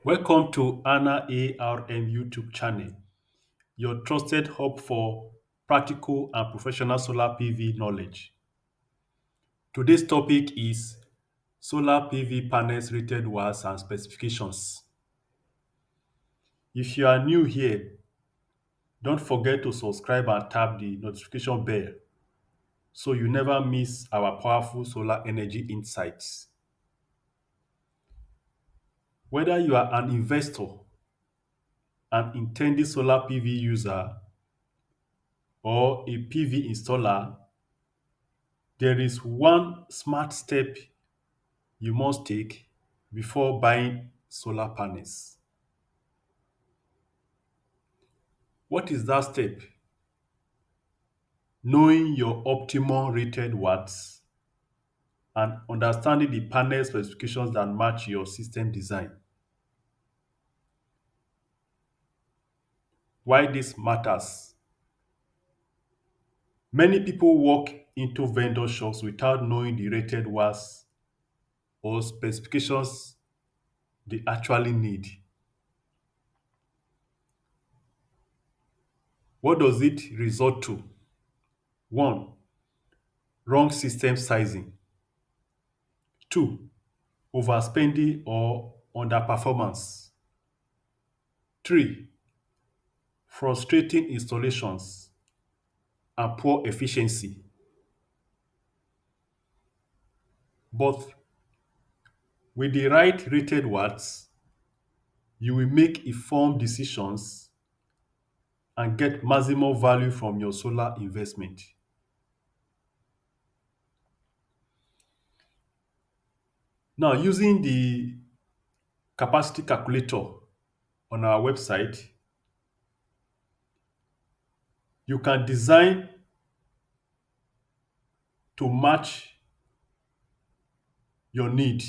Welcome to Anna ARM YouTube channel, your trusted hub for practical and professional solar PV knowledge. Today's topic is solar PV panels rated watts and specifications. If you are new here, don't forget to subscribe and tap the notification bell so you never miss our powerful solar energy insights. Whether you are an investor, an intended solar PV user, or a PV installer, there is one smart step you must take before buying solar panels. What is that step? Knowing your optimal rated watts and understanding the panel specifications that match your system design. Why this matters? Many people walk into vendor shops without knowing the rated watts or specifications they actually need. What does it result to? One, wrong system sizing. Two, overspending or underperformance. Three, frustrating installations and poor efficiency. But with the right rated watts, you will make informed decisions and get maximum value from your solar investment. Now, using the capacity calculator on our website, you can design to match your need.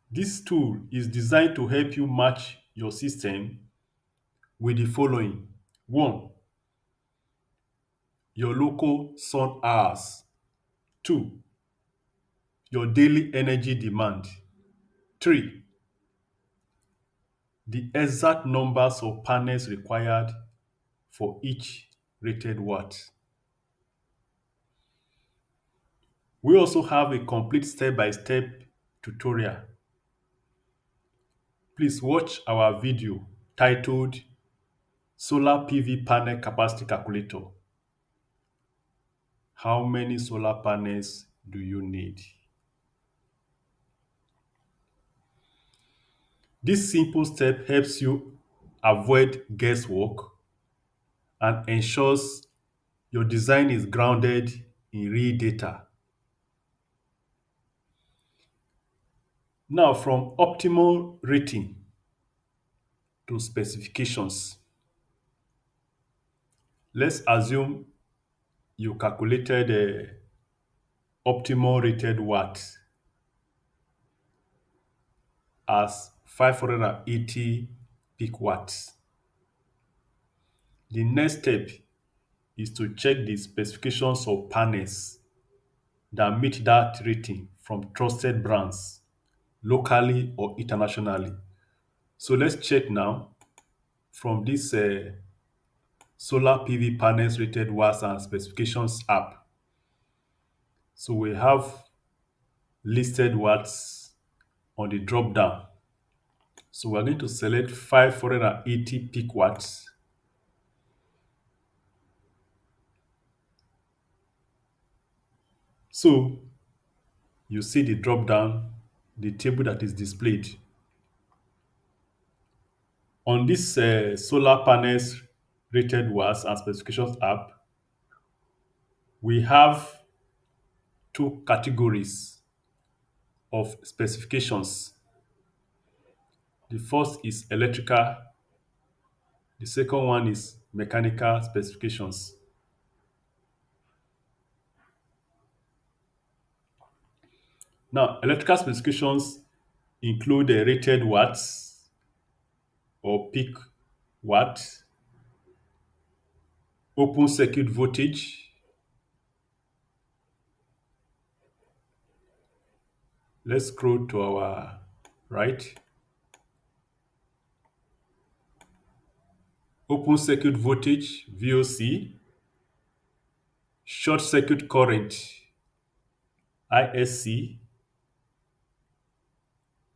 This tool is designed to help you match your system with the following. One, your local sun hours. Two, your daily energy demand. Three, the exact numbers of panels required for each rated watt. We also have a complete step-by-step tutorial. Please watch our video titled Solar PV Panel Capacity Calculator. How many solar panels do you need? This simple step helps you avoid guesswork and ensures your design is grounded in real data. Now, from optimal rating to specifications, let's assume you calculated the optimal rated watt as 580 peak watts. The next step is to check the specifications of panels that meet that rating from trusted brands, locally or internationally. So let's check now from this solar PV panels rated watts and specifications app. So we have listed watts on the drop down. So we're going to select 580 peak watts. So you see the drop down, the table that is displayed. On this solar panels rated watts and specifications app, we have two categories of specifications. The first is electrical, the second one is mechanical specifications. Now, electrical specifications include the rated watts or peak watt, open circuit voltage, Let's scroll to our right. Open circuit voltage, VOC, short circuit current, ISC,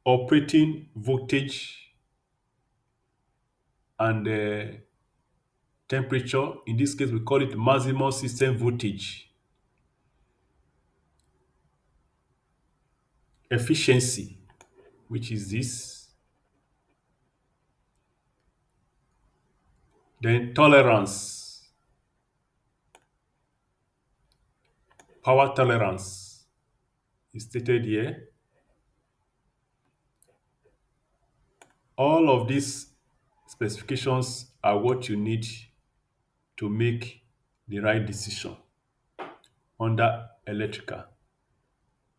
operating voltage and temperature. In this case, we call it maximum system voltage, efficiency, which is this, then tolerance, power tolerance is stated here. All of these specifications are what you need to make the right decision under electrical.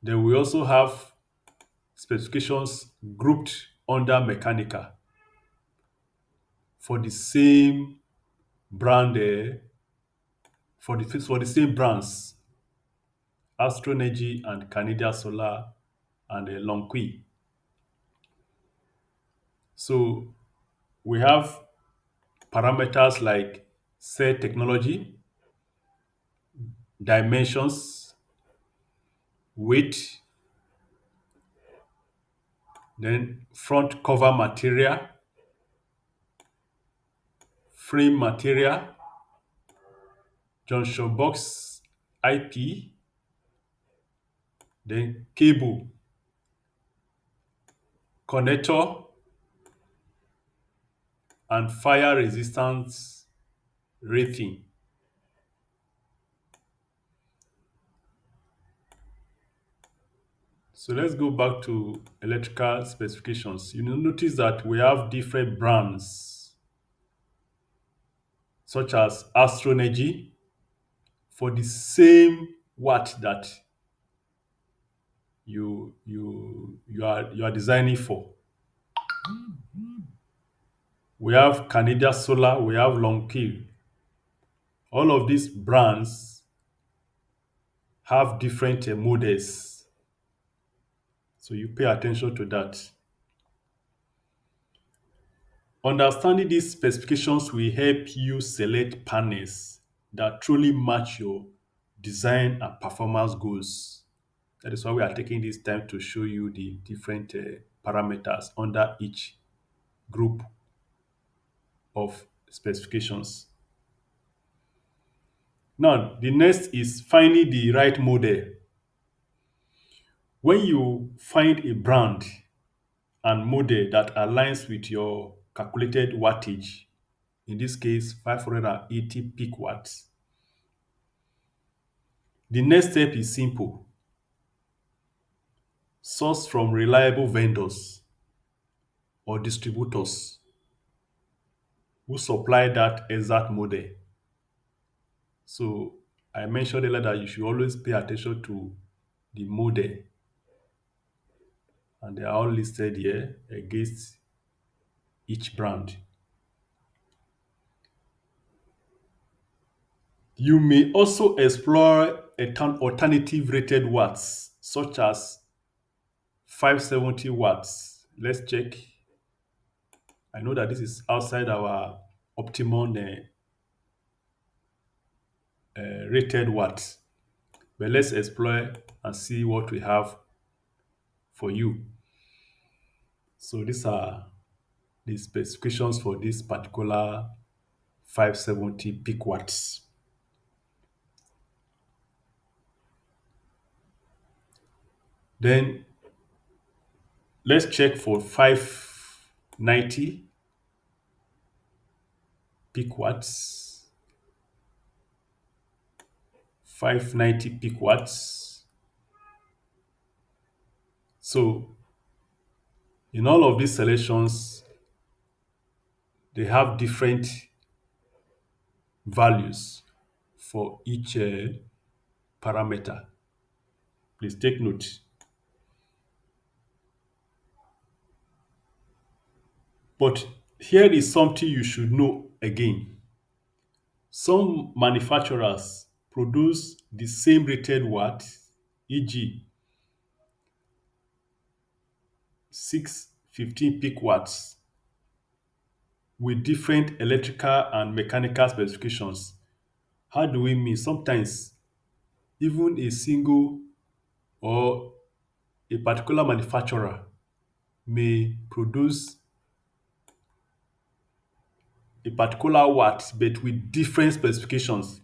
Then we also have specifications grouped under mechanical for the same brand, for the same brands, Astro Energy and Canadian Solar and Lonqui. So we have parameters like cell technology, dimensions, weight, then front cover material, frame material, junction box IP, then cable, connector, and fire resistance rating. So let's go back to electrical specifications. You will notice that we have different brands, such as Astro Energy, for the same watt that you are designing for. We have Canadian Solar, we have Lonqui. All of these brands have different models, so you pay attention to that. Understanding these specifications will help you select panels that truly match your design and performance goals. That is why we are taking this time to show you the different parameters under each group of specifications. Now, the next is finding the right model. When you find a brand and model that aligns with your calculated wattage, in this case 580 peak watts, the next step is simple. Source from reliable vendors or distributors who supply that exact model. So I mentioned earlier that you should always pay attention to the model, and they are all listed here against each brand. You may also explore alternative rated watts, such as 570 watts. Let's check. I know that this is outside our optimum rated watts, but let's explore and see what we have for you. So these are the specifications for this particular 570 peak watts. Then let's check for 590 peak watts. 590 peak watts. So in all of these selections, they have different values for each parameter. Please take note. But here is something you should know again. Some manufacturers produce the same rated watt, e.g., 615 peak watts with different electrical and mechanical specifications. How do we mean? Sometimes even a single or a particular manufacturer may produce a particular watt but with different specifications.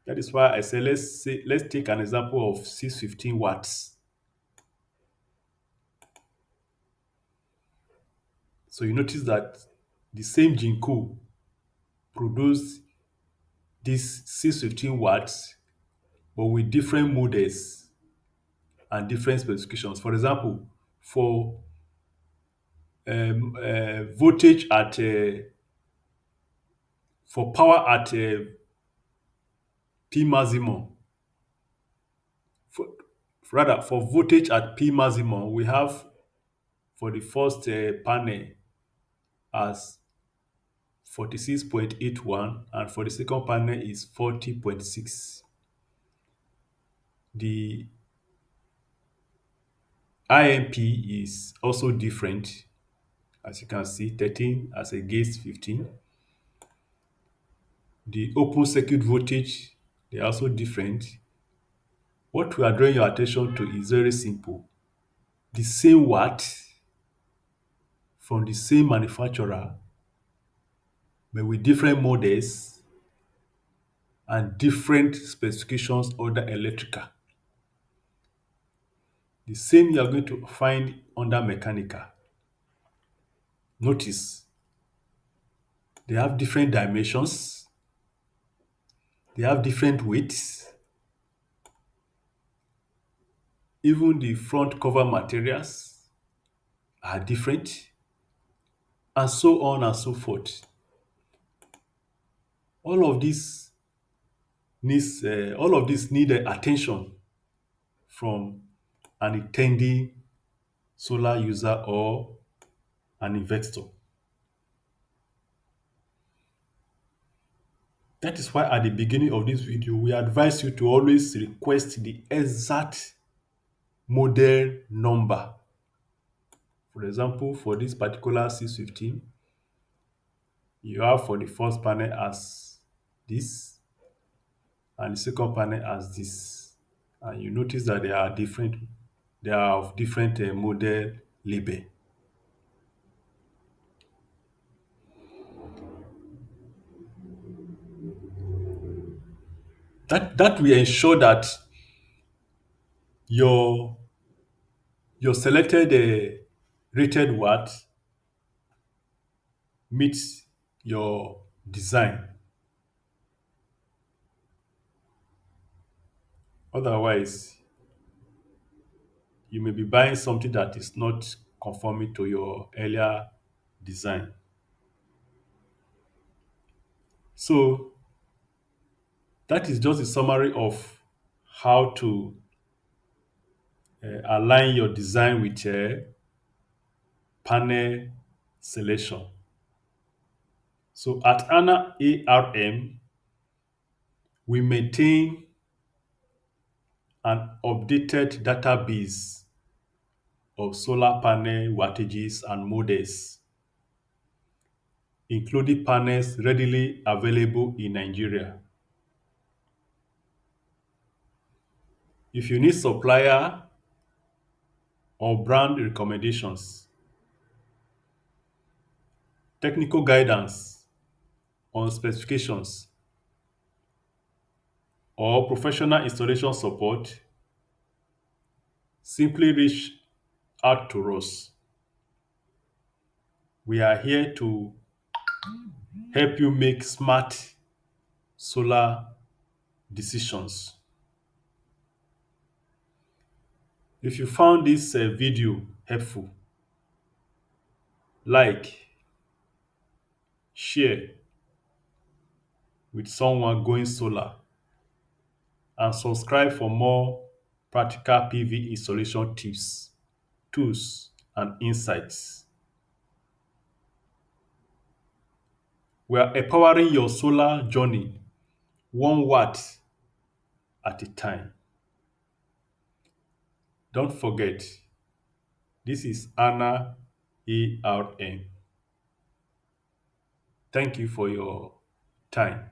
That is why I say let's take an example of 615 watts. So you notice that the same Jinko produced this 615 watts but with different models and different specifications. For example, for voltage at for power at P maximum, for, rather for voltage at P maximum, we have for the first panel as 46.81 and for the second panel is 40.6. The IMP is also different, as you can see, 13 as against 15. The open circuit voltage, they are also different. What we are drawing your attention to is very simple. The same watt from the same manufacturer, but with different models and different specifications under electrical. The same you are going to find under mechanical. Notice they have different dimensions, they have different weights, even the front cover materials are different, and so on and so forth. All of this all of this need attention from an intending solar user or an investor. That is why at the beginning of this video, we advise you to always request the exact model number. For example, for this particular 615, you have for the first panel as this and the second panel as this. And you notice that they are of different model label. That will ensure that your your selected rated watt meets your design. Otherwise, you may be buying something that is not conforming to your earlier design. So that is just a summary of how to align your design with panel selection. So at ANA ARM, we maintain an updated database of solar panel wattages and models, including panels readily available in Nigeria. If you need supplier or brand recommendations, technical guidance on specifications, or professional installation support, simply reach out to us. We are here to help you make smart solar decisions. If you found this video helpful, like, share with someone going solar, and subscribe for more practical PV installation tips, tools, and insights. We are empowering your solar journey 1 watt at a time. Don't forget, This is Anna ARN. Thank you for your time.